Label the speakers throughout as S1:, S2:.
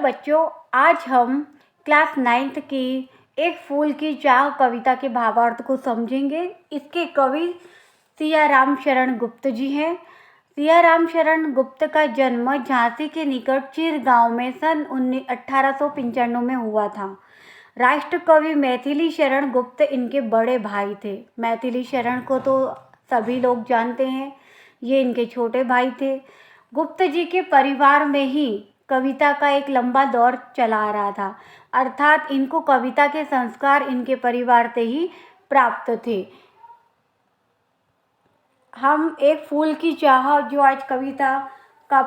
S1: बच्चों, आज हम क्लास 9th की एक फूल की चाह कविता के भावार्थ को समझेंगे। इसके कवि सिया राम शरण गुप्त जी हैं। सिया राम शरण गुप्त का जन्म झांसी के निकट चीर गांव में सन 1895 में हुआ था। राष्ट्र कवि मैथिली शरण गुप्त इनके बड़े भाई थे। मैथिली शरण को तो सभी लोग जानते हैं, ये इनके छोटे भाई थे। गुप्त जी के परिवार में ही कविता का एक लंबा दौर चला आ रहा था, अर्थात इनको कविता के संस्कार इनके परिवार से ही प्राप्त थे। हम एक फूल की चाह जो आज कविता का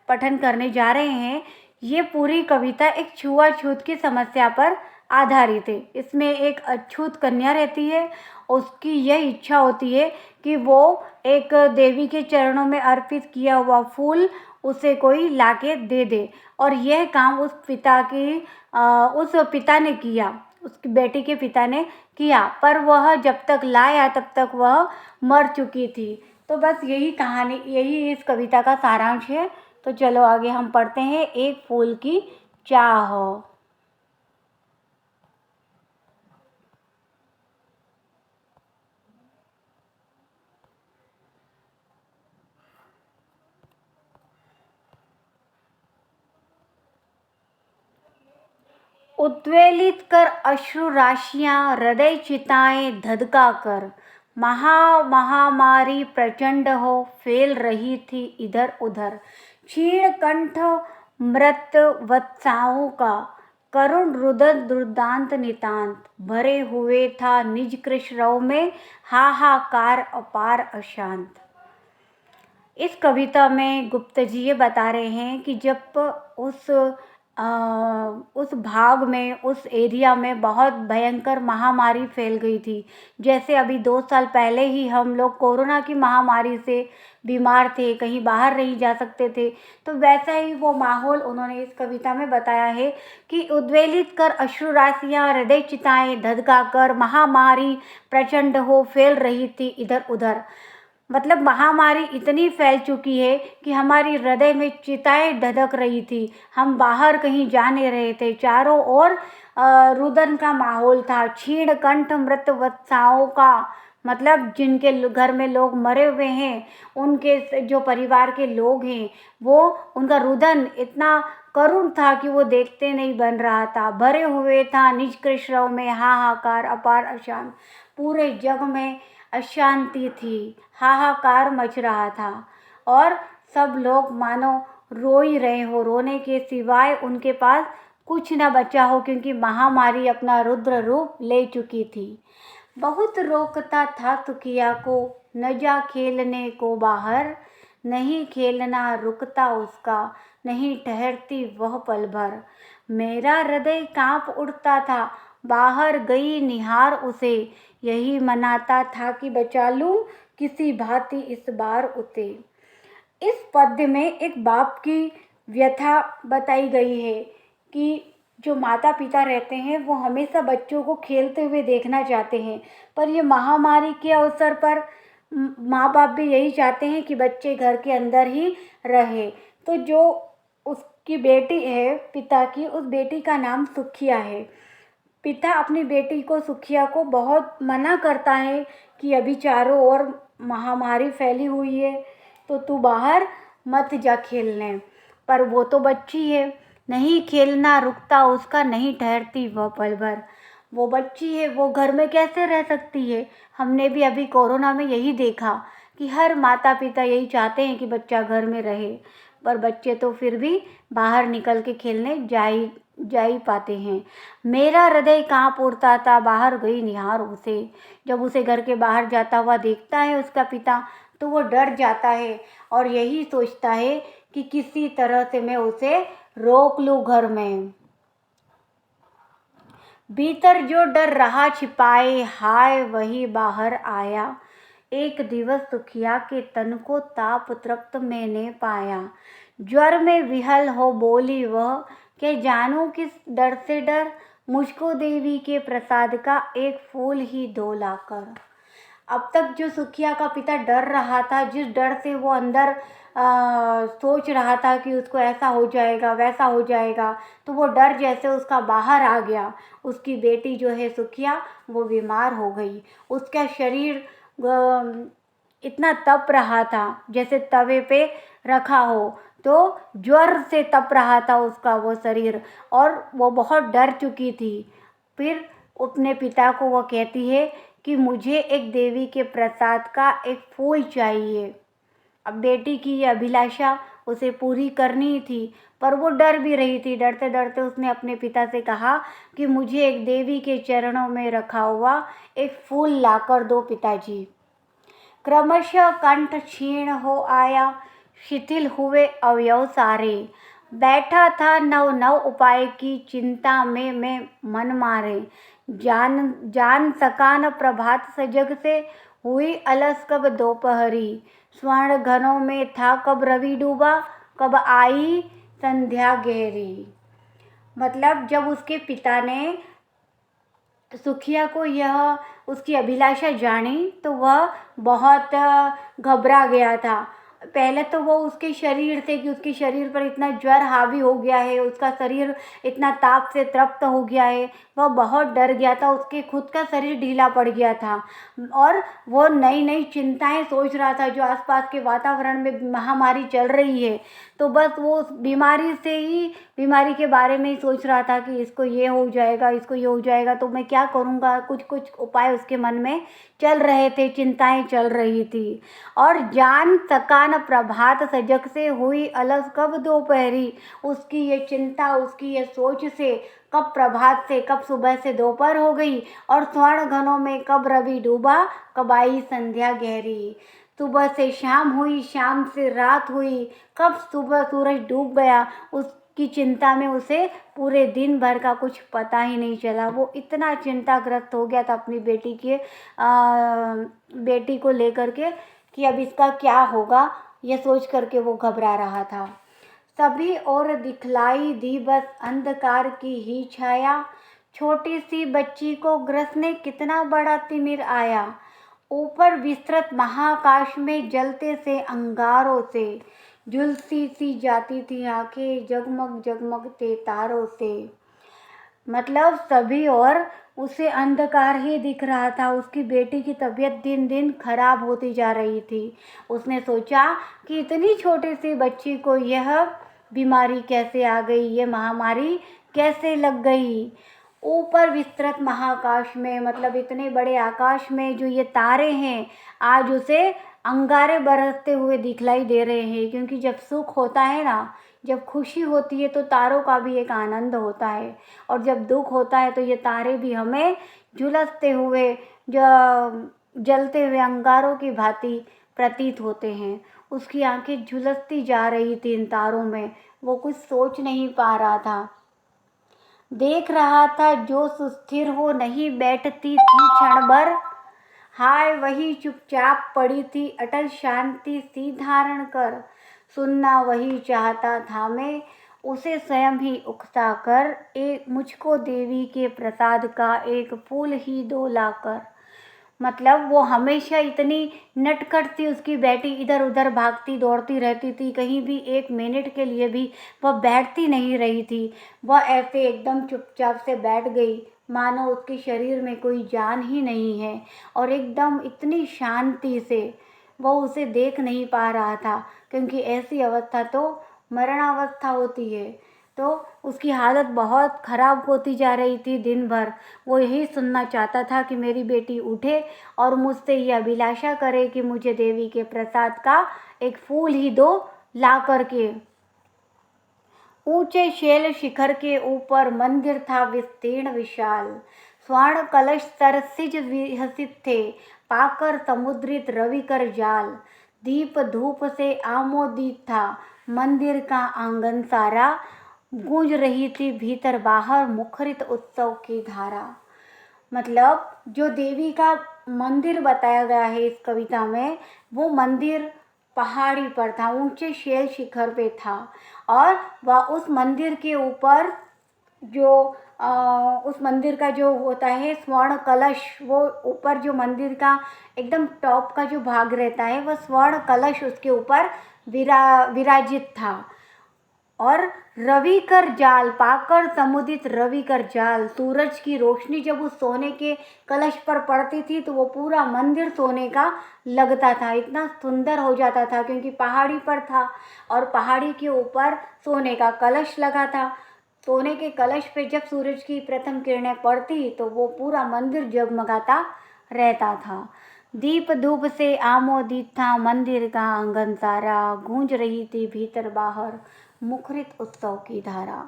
S1: पठन करने जा रहे हैं, ये पूरी कविता एक छुआछूत की समस्या पर आधारित है। इसमें एक अछूत कन्या रहती है, उसकी यह इच्छा होती है कि वो एक देवी के चरणों में अर्पित किया हुआ फूल उसे कोई लाके दे दे, और यह काम उस पिता ने किया, उसकी बेटी के पिता ने किया, पर वह जब तक लाया तब तक वह मर चुकी थी। तो बस यही कहानी, यही इस कविता का सारांश है। तो चलो आगे हम पढ़ते हैं एक फूल की चाह। उद्वेलित कर अश्रु राशियां, हृदय चिताएं धधका कर, महामारी प्रचंड हो फैल रही थी इधर उधर। क्षीण कंठ मृत वत्साओं का, करुण रुदन दुर्दांत नितांत, भरे हुए था निज कृष्णव में हाहाकार अपार अशांत। इस कविता में गुप्त जी ये बता रहे हैं कि जब उस भाग में, उस एरिया में बहुत भयंकर महामारी फैल गई थी। जैसे अभी 2 साल पहले ही हम लोग कोरोना की महामारी से बीमार थे, कहीं बाहर नहीं जा सकते थे, तो वैसा ही वो माहौल उन्होंने इस कविता में बताया है कि उद्वेलित कर अश्रु राशियाँ, हृदय चिताएं धधका कर, महामारी प्रचंड हो फैल रही थी इधर उधर। मतलब महामारी इतनी फैल चुकी है कि हमारी हृदय में चिताएं धधक रही थी, हम बाहर कहीं जा नहीं रहे थे, चारों ओर रुदन का माहौल था। क्षीण कंठ मृत वत्साओं का मतलब जिनके घर में लोग मरे हुए हैं, उनके जो परिवार के लोग हैं, वो उनका रुदन इतना करुण था कि वो देखते नहीं बन रहा था। भरे हुए था निज कृष्णव में हाहाकार अपार अशांत, पूरे जग में अशांति थी, हाहाकार मच रहा था और सब लोग मानो रो ही रहे हो, रोने के सिवाय उनके पास कुछ न बचा हो, क्योंकि महामारी अपना रुद्र रूप ले चुकी थी। बहुत रोकता था तुकिया को, न जा खेलने को बाहर, नहीं खेलना रुकता उसका, नहीं ठहरती वह पल भर। मेरा हृदय कांप उठता था, बाहर गई निहार उसे, यही मनाता था कि बचा लूं किसी भांति इस बार उसे। इस पद्य में एक बाप की व्यथा बताई गई है कि जो माता पिता रहते हैं वो हमेशा बच्चों को खेलते हुए देखना चाहते हैं, पर ये महामारी के अवसर पर माँ बाप भी यही चाहते हैं कि बच्चे घर के अंदर ही रहे। तो जो उसकी बेटी है पिता की, उस बेटी का नाम सुखिया है। पिता अपनी बेटी को, सुखिया को, बहुत मना करता है कि अभी चारों ओर महामारी फैली हुई है तो तू बाहर मत जा खेलने, पर वो तो बच्ची है, नहीं खेलना रुकता उसका, नहीं ठहरती वह पल भर। वो बच्ची है, वो घर में कैसे रह सकती है। हमने भी अभी कोरोना में यही देखा कि हर माता पिता यही चाहते हैं कि बच्चा घर में रहे, पर बच्चे तो फिर भी बाहर निकल के खेलने जा ही पाते हैं। मेरा हृदय कांप उठता था, बाहर गई निहार उसे। जब उसे घर के बाहर जाता हुआ देखता है उसका पिता, तो वो डर जाता है और यही सोचता है कि किसी तरह से मैं उसे रोक लूं घर में। भीतर जो डर रहा छिपाए, हाय वही बाहर आया। एक दिवस सुखिया के तन को ताप तृप्त मैंने पाया। ज्वर में विहल हो बोली वह, के जानूं किस डर से डर, मुझको देवी के प्रसाद का एक फूल ही दो लाकर। अब तक जो सुखिया का पिता डर रहा था, जिस डर से वो अंदर सोच रहा था कि उसको ऐसा हो जाएगा वैसा हो जाएगा, तो वो डर जैसे उसका बाहर आ गया। उसकी बेटी जो है सुखिया, वो बीमार हो गई। उसका शरीर इतना तप रहा था जैसे तवे पे रखा हो, तो ज्वर से तप रहा था उसका वो शरीर, और वो बहुत डर चुकी थी। फिर अपने पिता को वो कहती है कि मुझे एक देवी के प्रसाद का एक फूल चाहिए। अब बेटी की ये अभिलाषा उसे पूरी करनी थी, पर वो डर भी रही थी। डरते डरते उसने अपने पिता से कहा कि मुझे एक देवी के चरणों में रखा हुआ एक फूल लाकर दो पिताजी। क्रमशः कंठ क्षीण हो आया, शिथिल हुए अवयव सारे। बैठा था नव नव उपाय की चिंता में मैं मन मारे। जान जान सका न प्रभात सजग से, हुई अलस कब दोपहरी। स्वर्ण घनों में था कब रवि डूबा, कब आई संध्या गहरी। मतलब जब उसके पिता ने सुखिया को यह उसकी अभिलाषा जानी तो वह बहुत घबरा गया था। पहले तो वो उसके शरीर से कि उसके शरीर पर इतना ज्वर हावी हो गया है, उसका शरीर इतना ताप से तृप्त हो गया है, वह बहुत डर गया था। उसके खुद का शरीर ढीला पड़ गया था और वो नई नई चिंताएं सोच रहा था। जो आसपास के वातावरण में महामारी चल रही है, तो बस वो उस बीमारी के बारे में ही सोच रहा था कि इसको ये हो जाएगा, इसको ये हो जाएगा, तो मैं क्या करूँगा। कुछ कुछ उपाय उसके मन में चल रहे थे, चिंताएं चल रही थी। और जान सका न प्रभात सजग से, हुई अलस कब दोपहरी। उसकी ये चिंता, उसकी ये सोच से कब प्रभात से, कब सुबह से दोपहर हो गई, और स्वर्ण घनों में कब रवि डूबा, कब आई संध्या गहरी। सुबह से शाम हुई, शाम से रात हुई, कब सुबह सूरज डूब गया। उसकी चिंता में उसे पूरे दिन भर का कुछ पता ही नहीं चला। वो इतना चिंताग्रस्त हो गया था अपनी बेटी को लेकर के कि अब इसका क्या होगा, ये सोच करके वो घबरा रहा था। सभी और दिखलाई दी बस अंधकार की ही छाया। छोटी सी बच्ची को ग्रसने कितना बड़ा तिमिर आया। ऊपर विस्तृत महाकाश में जलते से अंगारों से, झुलसी सी जाती थी आंखें जगमग जगमगते तारों से। मतलब सभी और उसे अंधकार ही दिख रहा था। उसकी बेटी की तबीयत दिन दिन खराब होती जा रही थी। उसने सोचा कि इतनी छोटी सी बच्ची को यह बीमारी कैसे आ गई, ये महामारी कैसे लग गई। ऊपर विस्तृत महाकाश में, मतलब इतने बड़े आकाश में जो ये तारे हैं, आज उसे अंगारे बरसते हुए दिखलाई दे रहे हैं। क्योंकि जब सुख होता है ना, जब खुशी होती है, तो तारों का भी एक आनंद होता है, और जब दुख होता है तो ये तारे भी हमें झुलसते हुए, जो जलते हुए अंगारों की भांति प्रतीत होते हैं। उसकी आंखें झुलसती जा रही थी इन तारों में। वो कुछ सोच नहीं पा रहा था। देख रहा था जो सुस्थिर हो नहीं बैठती थी क्षण भर। हाय वही चुपचाप पड़ी थी अटल शांति सी धारण कर। सुनना वही चाहता था मैं, उसे स्वयं ही उकसा कर। एक मुझको देवी के प्रसाद का एक फूल ही दो लाकर। मतलब वो हमेशा इतनी नटखट थी, उसकी बेटी इधर उधर भागती दौड़ती रहती थी, कहीं भी एक मिनट के लिए भी वह बैठती नहीं रही थी। वह ऐसे एकदम चुपचाप से बैठ गई, मानो उसके शरीर में कोई जान ही नहीं है, और एकदम इतनी शांति से वह उसे देख नहीं पा रहा था। क्योंकि ऐसी अवस्था तो मरणावस्था होती है। तो उसकी हालत बहुत ख़राब होती जा रही थी दिन भर। वो यही सुनना चाहता था कि मेरी बेटी उठे और मुझसे ये अभिलाषा करे कि मुझे देवी के प्रसाद का एक फूल ही दो ला करके। ऊंचे शैल शिखर के ऊपर मंदिर था विस्तीर्ण विशाल। स्वर्ण कलश सरसिज विहसित थे, पाकर समुद्रित रविकर जाल। दीप धूप से आमोदित था मंदिर का आंगन सारा। गूंज रही थी भीतर बाहर मुखरित उत्सव की धारा। मतलब जो देवी का मंदिर बताया गया है इस कविता में, वो मंदिर पहाड़ी पर था, ऊंचे शैल शिखर पे था। और वह उस मंदिर के ऊपर जो उस मंदिर का जो होता है स्वर्ण कलश, वो ऊपर जो मंदिर का एकदम टॉप का जो भाग रहता है, वह स्वर्ण कलश उसके ऊपर विराजित था। और रवि कर जाल पाकर समुदित रवि कर जाल, सूरज की रोशनी जब उस सोने के कलश पर पड़ती थी तो वो पूरा मंदिर सोने का लगता था, इतना सुंदर हो जाता था, क्योंकि पहाड़ी पर था और पहाड़ी के ऊपर सोने का कलश लगा था। सोने के कलश पे जब सूरज की प्रथम किरणें पड़ती तो वो पूरा मंदिर जगमगाता रहता था। दीप धूप से आमोदित था मंदिर का आंगन सारा, गूंज रही थी भीतर बाहर मुखरित उत्सव की धारा।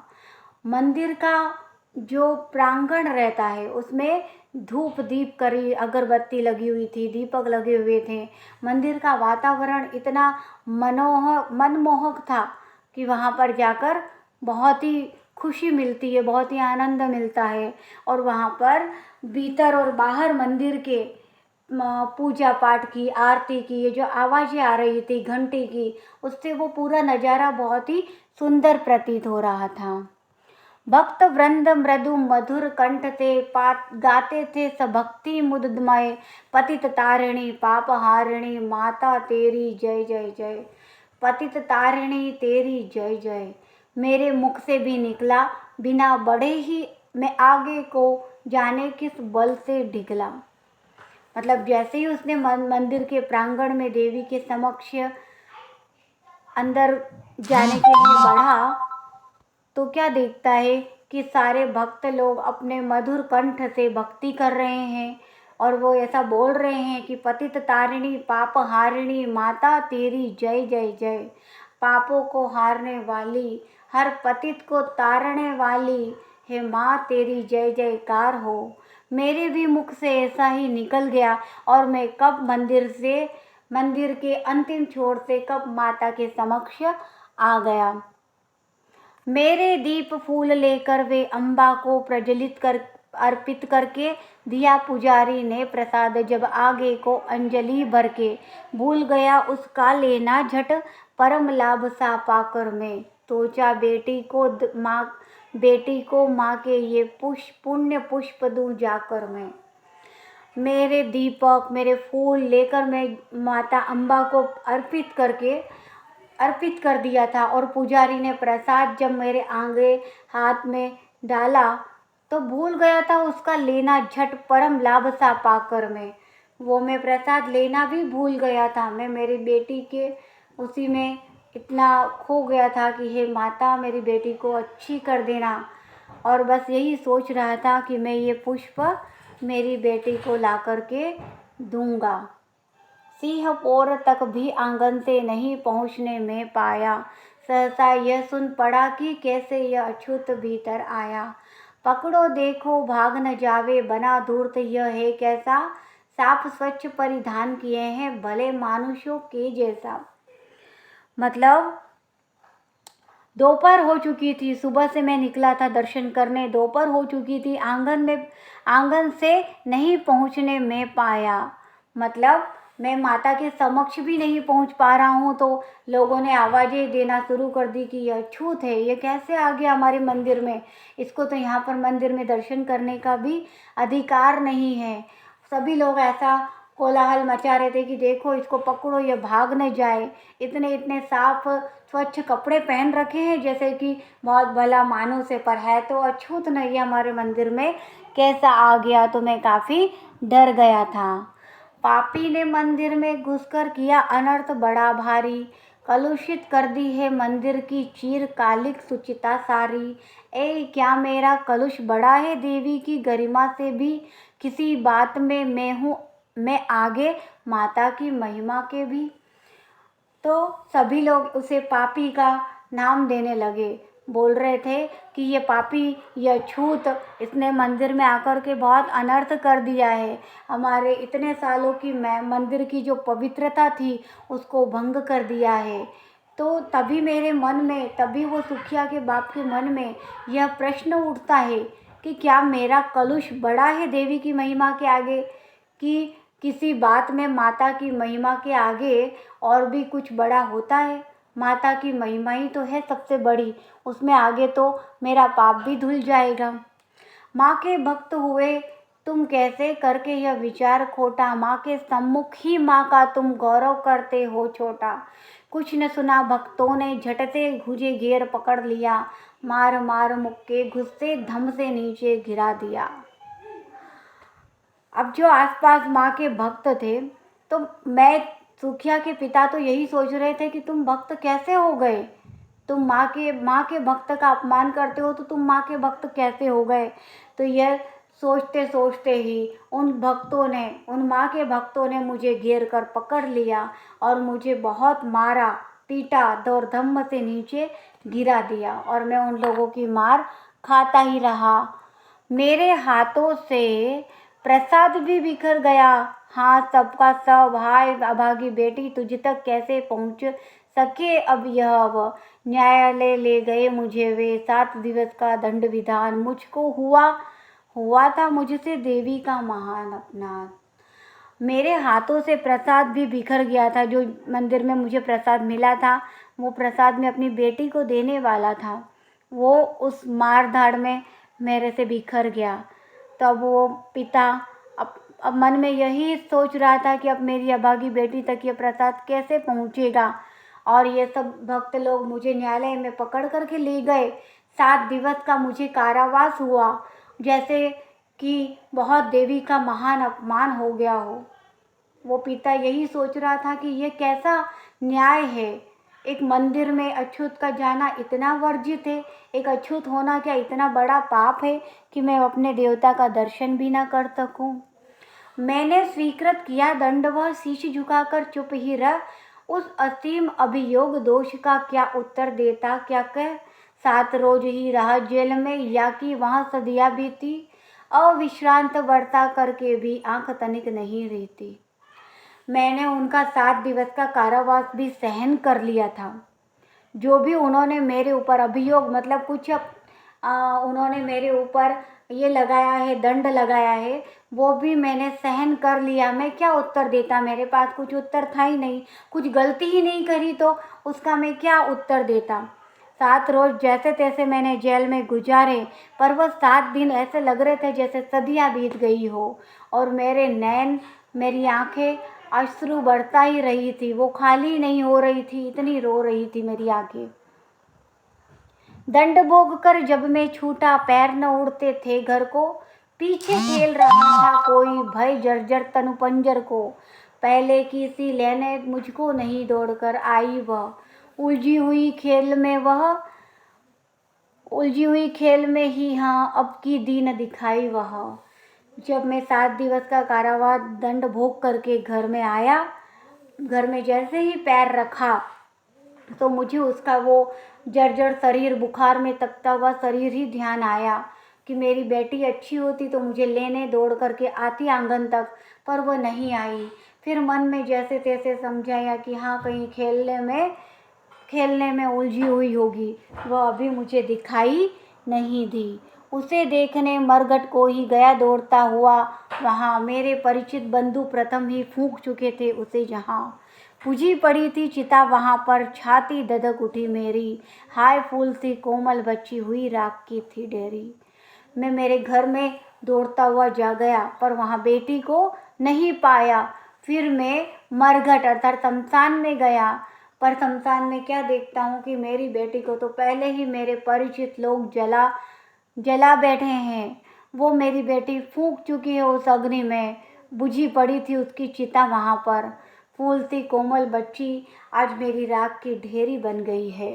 S1: मंदिर का जो प्रांगण रहता है उसमें धूप दीप करी अगरबत्ती लगी हुई थी, दीपक लगे हुए थे। मंदिर का वातावरण इतना मनमोहक था कि वहाँ पर जाकर बहुत ही खुशी मिलती है, बहुत ही आनंद मिलता है। और वहाँ पर भीतर और बाहर मंदिर के पूजा पाठ की, आरती की, ये जो आवाज़ें आ रही थी घंटी की, उससे वो पूरा नज़ारा बहुत ही सुंदर प्रतीत हो रहा था। भक्त वृंद मृदु मधुर कंठ से गाते थे सब भक्ति मुदमय, पतित तारिणी पाप हारिणी माता तेरी जय जय जय। पतित तारिणी तेरी जय जय मेरे मुख से भी निकला, बिना बढ़े ही मैं आगे को जाने किस बल से ढिगला। मतलब जैसे ही उसने मंदिर के प्रांगण में देवी के समक्ष अंदर जाने के लिए बढ़ा तो क्या देखता है कि सारे भक्त लोग अपने मधुर कंठ से भक्ति कर रहे हैं और वो ऐसा बोल रहे हैं कि पतित तारिणी पाप हारिणी माता तेरी जय जय जय। पापों को हारने वाली, हर पतित को तारने वाली हे माँ तेरी जय जयकार हो। मेरे भी मुख से ऐसा ही निकल गया और मैं कब मंदिर के अंतिम छोर से कब माता के समक्ष आ गया। मेरे दीप फूल लेकर वे अम्बा को प्रज्वलित कर अर्पित करके दिया पुजारी ने प्रसाद, जब आगे को अंजलि भर के भूल गया उसका लेना झट परम लाभ सा पाकर मैं। सोचा बेटी को माँ के ये पुण्य पुष्प दूं जाकर मैं। मेरे दीपक मेरे फूल लेकर मैं माता अम्बा को अर्पित कर दिया था और पुजारी ने प्रसाद जब मेरे आगे हाथ में डाला तो भूल गया था उसका लेना झट परम लाभ सा पाकर मैं प्रसाद लेना भी भूल गया था। मैं मेरी बेटी के उसी में इतना खो गया था कि हे माता मेरी बेटी को अच्छी कर देना, और बस यही सोच रहा था कि मैं ये पुष्प मेरी बेटी को ला कर के दूंगा। सिंहपोर तक भी आंगन से नहीं पहुँचने में पाया, सहसा यह सुन पड़ा कि कैसे यह अछूत भीतर आया। पकड़ो देखो भाग न जावे, बना धूर्त यह है कैसा, साफ स्वच्छ परिधान किए हैं भले मानुषों के जैसा। मतलब दोपहर हो चुकी थी, सुबह से मैं निकला था दर्शन करने, दोपहर हो चुकी थी, आंगन से नहीं पहुँचने में पाया। मतलब मैं माता के समक्ष भी नहीं पहुंच पा रहा हूं तो लोगों ने आवाज़ें देना शुरू कर दी कि यह अछूत है, ये कैसे आ गया हमारे मंदिर में, इसको तो यहाँ पर मंदिर में दर्शन करने का भी अधिकार नहीं है। सभी लोग ऐसा कोलाहल मचा रहे थे कि देखो इसको पकड़ो, ये भाग न जाए। इतने इतने साफ स्वच्छ कपड़े पहन रखे हैं जैसे कि बहुत भला मानुष है, पर है तो अछूत नहीं है हमारे मंदिर में, कैसा आ गया। तो मैं काफ़ी डर गया था। पापी ने मंदिर में घुसकर किया अनर्थ बड़ा भारी, कलुषित कर दी है मंदिर की चीर कालिक सुचिता सारी। ए क्या मेरा कलुष बड़ा है देवी की गरिमा से भी, किसी बात में मैं आगे माता की महिमा के भी। तो सभी लोग उसे पापी का नाम देने लगे, बोल रहे थे कि ये पापी, ये छूत, इसने मंदिर में आकर के बहुत अनर्थ कर दिया है, हमारे इतने सालों की मंदिर की जो पवित्रता थी उसको भंग कर दिया है। तो तभी वो सुखिया के बाप के मन में यह प्रश्न उठता है कि क्या मेरा कलुष बड़ा है देवी की महिमा के आगे, कि किसी बात में माता की महिमा के आगे और भी कुछ बड़ा होता है। माता की महिमा ही तो है सबसे बड़ी, उसमें आगे तो मेरा पाप भी धुल जाएगा। माँ के भक्त हुए तुम कैसे करके यह विचार खोटा, माँ के सम्मुख ही माँ का तुम गौरव करते हो छोटा। कुछ न सुना भक्तों ने झट से घुझे घेर पकड़ लिया, मार मार मुक्के गुस्से धम से नीचे गिरा दिया। अब जो आसपास माँ के भक्त थे, तो मैं सुखिया के पिता तो यही सोच रहे थे कि तुम भक्त कैसे हो गए, तुम माँ के भक्त का अपमान करते हो तो तुम माँ के भक्त कैसे हो गए। तो यह सोचते सोचते ही उन माँ के भक्तों ने मुझे घेर कर पकड़ लिया और मुझे बहुत मारा पीटा और धम्म से नीचे गिरा दिया, और मैं उन लोगों की मार खाता ही रहा। मेरे हाथों से प्रसाद भी बिखर गया। हाँ, सबका सब, हाय अभागी बेटी, तुझ तक कैसे पहुँच सके अब यह। अब न्यायालय ले गए मुझे वे, 7 दिवस का दंड विधान मुझको हुआ था मुझसे देवी का महान अपमान। मेरे हाथों से प्रसाद भी बिखर गया था। जो मंदिर में मुझे प्रसाद मिला था, वो प्रसाद मैं अपनी बेटी को देने वाला था, वो उस मार धाड़ में मेरे से बिखर गया। तब वो पिता अब मन में यही सोच रहा था कि अब मेरी अभागी बेटी तक ये प्रसाद कैसे पहुँचेगा। और ये सब भक्त लोग मुझे न्यायालय में पकड़ करके ले गए। 7 दिवस का मुझे कारावास हुआ, जैसे कि बहुत देवी का महान अपमान हो गया हो। वो पिता यही सोच रहा था कि ये कैसा न्याय है, एक मंदिर में अछूत का जाना इतना वर्जित है, एक अछूत होना क्या इतना बड़ा पाप है कि मैं अपने देवता का दर्शन भी ना कर सकूं। मैंने स्वीकृत किया दंड, वह शीश झुकाकर चुप ही रह। उस असीम अभियोग दोष का क्या उत्तर देता, क्या कह। 7 रोज ही रहा जेल में, या कि वहाँ सदिया बीती। अविश्रांत वर्षा करके भी आंख तनिक नहीं रहती। मैंने उनका 7 दिवस का कारावास भी सहन कर लिया था। जो भी उन्होंने मेरे ऊपर अभियोग, मतलब कुछ उन्होंने मेरे ऊपर ये लगाया है, दंड लगाया है, वो भी मैंने सहन कर लिया। मैं क्या उत्तर देता, मेरे पास कुछ उत्तर था ही नहीं। कुछ गलती ही नहीं करी तो उसका मैं क्या उत्तर देता। 7 रोज जैसे तैसे मैंने जेल में गुजारे, पर वह 7 दिन ऐसे लग रहे थे जैसे सदियाँ बीत गई हो। और मेरे नैन, मेरी आंखें अश्रु बरसा ही रही थी, वो खाली नहीं हो रही थी, इतनी रो रही थी मेरी आंखें। दंड भोग कर जब मैं छूटा, पैर न उड़ते थे घर को। पीछे खेल रहा था कोई भय जर्जर तनु पंजर को। पहले की सी लेने मुझको नहीं दौड़कर आई वह, उलझी हुई खेल में ही हाँ अब की दीन दिखाई वह। जब मैं 7 दिवस का कारावास दंड भोग करके घर में आया, घर में जैसे ही पैर रखा तो मुझे उसका वो जर्जर शरीर, बुखार में तपता हुआ शरीर ही ध्यान आया कि मेरी बेटी अच्छी होती तो मुझे लेने दौड़ करके आती आंगन तक, पर वह नहीं आई। फिर मन में जैसे तैसे समझाया कि हाँ कहीं खेलने में उलझी हुई होगी, वह अभी मुझे दिखाई नहीं दी। उसे देखने मरघट को ही गया दौड़ता हुआ वहाँ। मेरे परिचित बंधु प्रथम ही फूंक चुके थे उसे जहाँ। बुझी पड़ी थी चिता वहाँ पर, छाती धधक उठी मेरी। हाय फूल सी कोमल बची हुई राख की थी डेरी। मैं मेरे घर में दौड़ता हुआ जा गया, पर वहाँ बेटी को नहीं पाया। फिर मैं मरघट अर्थात शमशान में गया, पर शमशान में क्या देखता हूँ कि मेरी बेटी को तो पहले ही मेरे परिचित लोग जला बैठे हैं। वो मेरी बेटी फूंक चुकी है उस अग्नि में, बुझी पड़ी थी उसकी चिता वहाँ पर। फूल सी कोमल बच्ची आज मेरी राख की ढेरी बन गई है।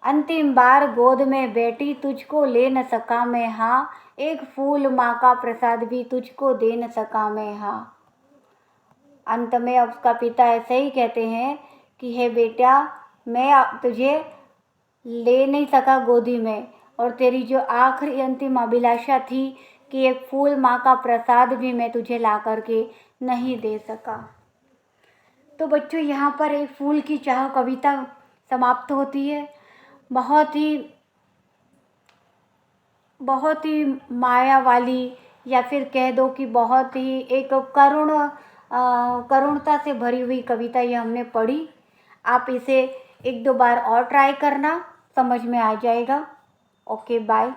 S1: अंतिम बार गोद में बेटी तुझको ले न सका मैं, हाँ एक फूल माँ का प्रसाद भी तुझको दे न सका मैं, हाँ। अंत में उसका पिता ऐसे ही कहते हैं कि हे बेटा, मैं तुझे ले नहीं सका गोदी में, और तेरी जो आखिरी अंतिम अभिलाषा थी कि एक फूल माँ का प्रसाद भी मैं तुझे ला करके नहीं दे सका। तो बच्चों, यहाँ पर एक फूल की चाह कविता समाप्त होती है। बहुत ही माया वाली, या फिर कह दो कि बहुत ही एक करुणता से भरी हुई कविता ये हमने पढ़ी। आप इसे 1-2 बार और ट्राई करना, समझ में आ जाएगा। Okay, bye.